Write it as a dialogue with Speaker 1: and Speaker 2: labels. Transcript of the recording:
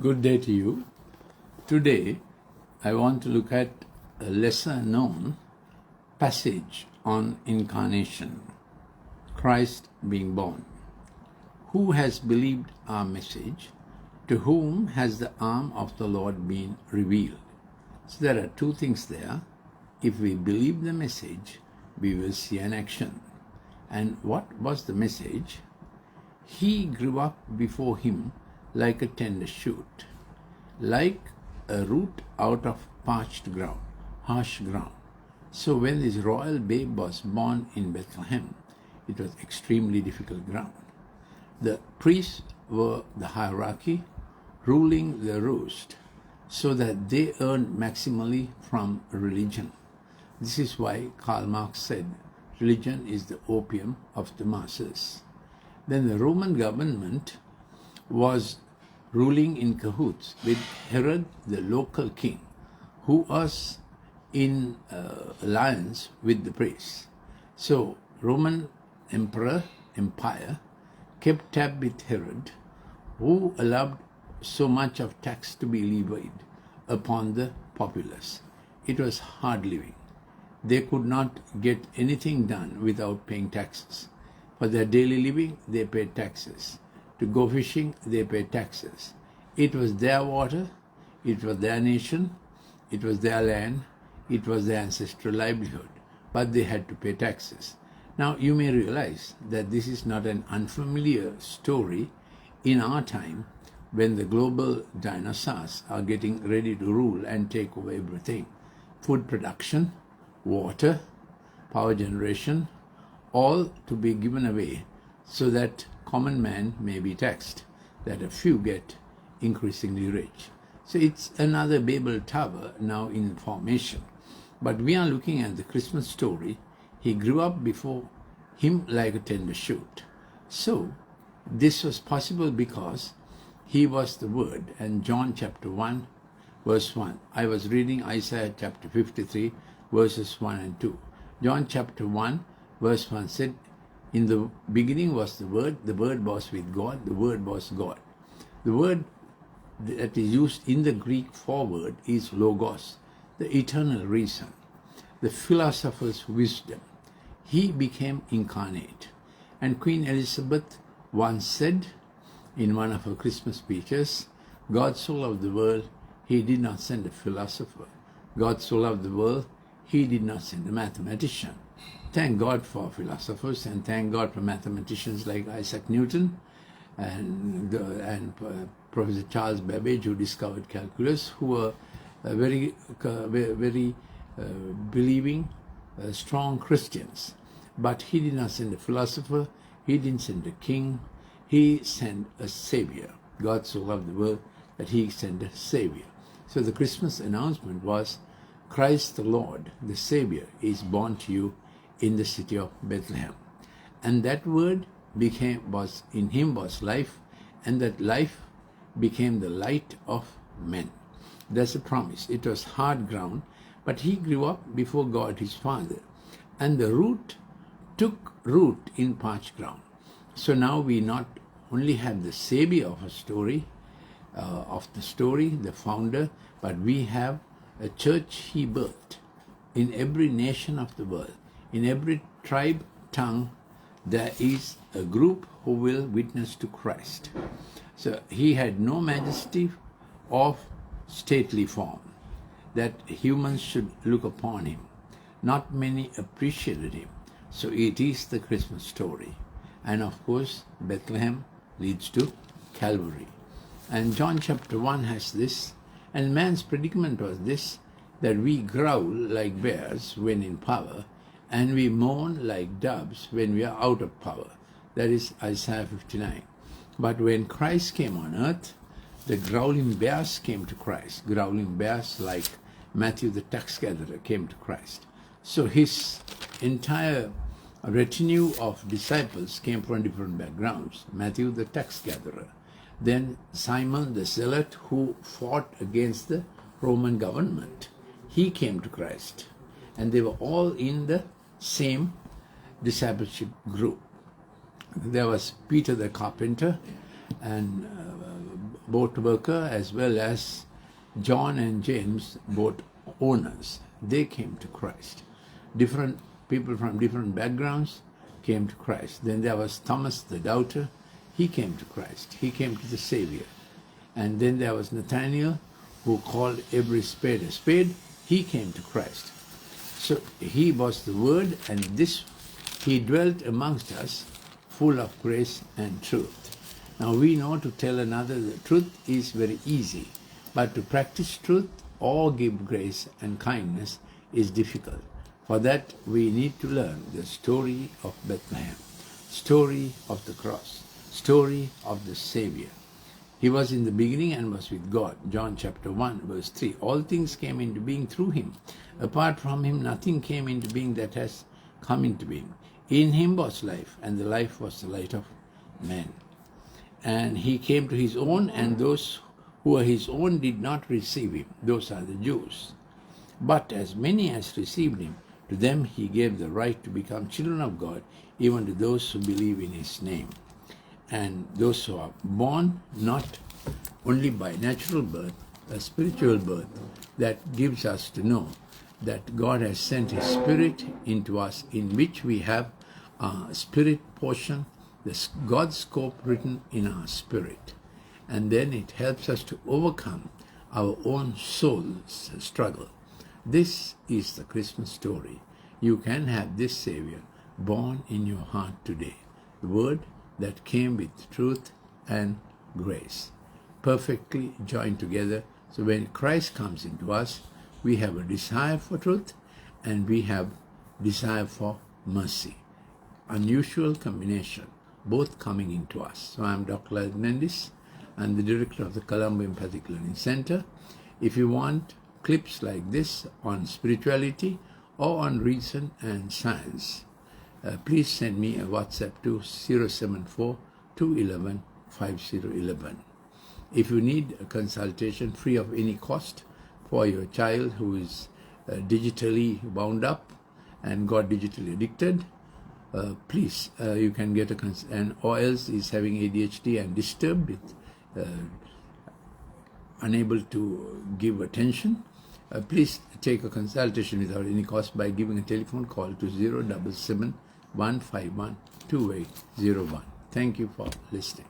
Speaker 1: Good day to you. Today, I want to look at a lesser known passage on incarnation, Christ being born. Who has believed our message? To whom has the arm of the Lord been revealed? So there are two things there. If we believe the message, we will see an action. And what was the message? He grew up before him like a tender shoot, like a root out of parched ground, harsh ground. So when this royal babe was born in Bethlehem, it was extremely difficult ground. The priests were the hierarchy ruling the roost, so that they earned maximally from religion. This is why Karl Marx said, religion is the opium of the masses. Then the Roman government was ruling in cahoots with Herod, the local king, who was in alliance with the priests. So Roman empire kept tab with Herod, who allowed so much of tax to be levied upon the populace. It was hard living. They could not get anything done without paying taxes. For their daily living, they paid taxes. To go fishing, they paid taxes. It was their water, it was their nation, it was their land, it was their ancestral livelihood, but they had to pay taxes. Now you may realize that this is not an unfamiliar story in our time when the global dinosaurs are getting ready to rule and take over everything. Food production, water, power generation, all to be given away so that common man may be taxed, that a few get increasingly rich. So it's another Babel Tower now in formation. But we are looking at the Christmas story. He grew up before him like a tender shoot. So this was possible because he was the Word. And John chapter 1, verse 1. I was reading Isaiah chapter 53, verses 1 and 2. John chapter 1, verse 1 said, in the beginning was the Word was with God, the Word was God. The word that is used in the Greek for word is logos, the eternal reason, the philosopher's wisdom. He became incarnate. And Queen Elizabeth once said in one of her Christmas speeches, God so loved the world, he did not send a philosopher. God so loved the world, he did not send a mathematician. Thank God for philosophers and thank God for mathematicians like Isaac Newton and Professor Charles Babbage, who discovered calculus, who were very believing, strong Christians. But he did not send a philosopher, he didn't send a king, he sent a Savior. God so loved the world that he sent a Savior. So the Christmas announcement was, Christ the Lord, the Savior, is born to you in the city of Bethlehem. And that word was in him was life, and that life became the light of men. That's a promise. It was hard ground, but he grew up before God his Father, and the root took root in parched ground. So now we not only have the Savior of the story, the founder, but we have a church he birthed in every nation of the world, in every tribe, tongue. There is a group who will witness to Christ. So he had no majesty of stately form, that humans should look upon him. Not many appreciated him. So it is the Christmas story. And of course, Bethlehem leads to Calvary. And John chapter 1 has this, and man's predicament was this, that we growl like bears when in power, and we mourn like doves when we are out of power. That is Isaiah 59. But when Christ came on earth, the growling bears came to Christ. Growling bears like Matthew the tax gatherer came to Christ. So his entire retinue of disciples came from different backgrounds. Matthew the tax gatherer. Then Simon the zealot, who fought against the Roman government. He came to Christ. And they were all in the same discipleship group. There was Peter the carpenter, and boat worker as well as John and James, boat owners. They came to Christ. Different people from different backgrounds came to Christ. Then there was Thomas the doubter. He came to Christ. He came to the Savior. And then there was Nathanael, who called every spade a spade. He came to Christ. So he was the Word, and he dwelt amongst us, full of grace and truth. Now we know to tell another the truth is very easy, but to practice truth or give grace and kindness is difficult. For that we need to learn the story of Bethlehem, story of the cross, story of the Savior. He was in the beginning and was with God. John chapter 1 verse 3. All things came into being through him. Apart from him nothing came into being that has come into being. In him was life, and the life was the light of men. And he came to his own, and those who were his own did not receive him. Those are the Jews. But as many as received him, to them he gave the right to become children of God, even to those who believe in his name. And those who are born not only by natural birth, a spiritual birth that gives us to know that God has sent his Spirit into us, in which we have a spirit portion, God's scope written in our spirit. And then it helps us to overcome our own soul's struggle. This is the Christmas story. You can have this Savior born in your heart today. The Word that came with truth and grace, perfectly joined together. So when Christ comes into us, we have a desire for truth and we have desire for mercy. Unusual combination, both coming into us. So I'm Dr. Lalith Mendis. I'm the director of the Colombo Empathic Learning Center. If you want clips like this on spirituality or on reason and science, please send me a WhatsApp to 074-211-5011. If you need a consultation free of any cost for your child who is digitally wound up and got digitally addicted, please, you can get or else is having ADHD and disturbed with unable to give attention, please take a consultation without any cost by giving a telephone call to 077-151-2801. Thank you for listening.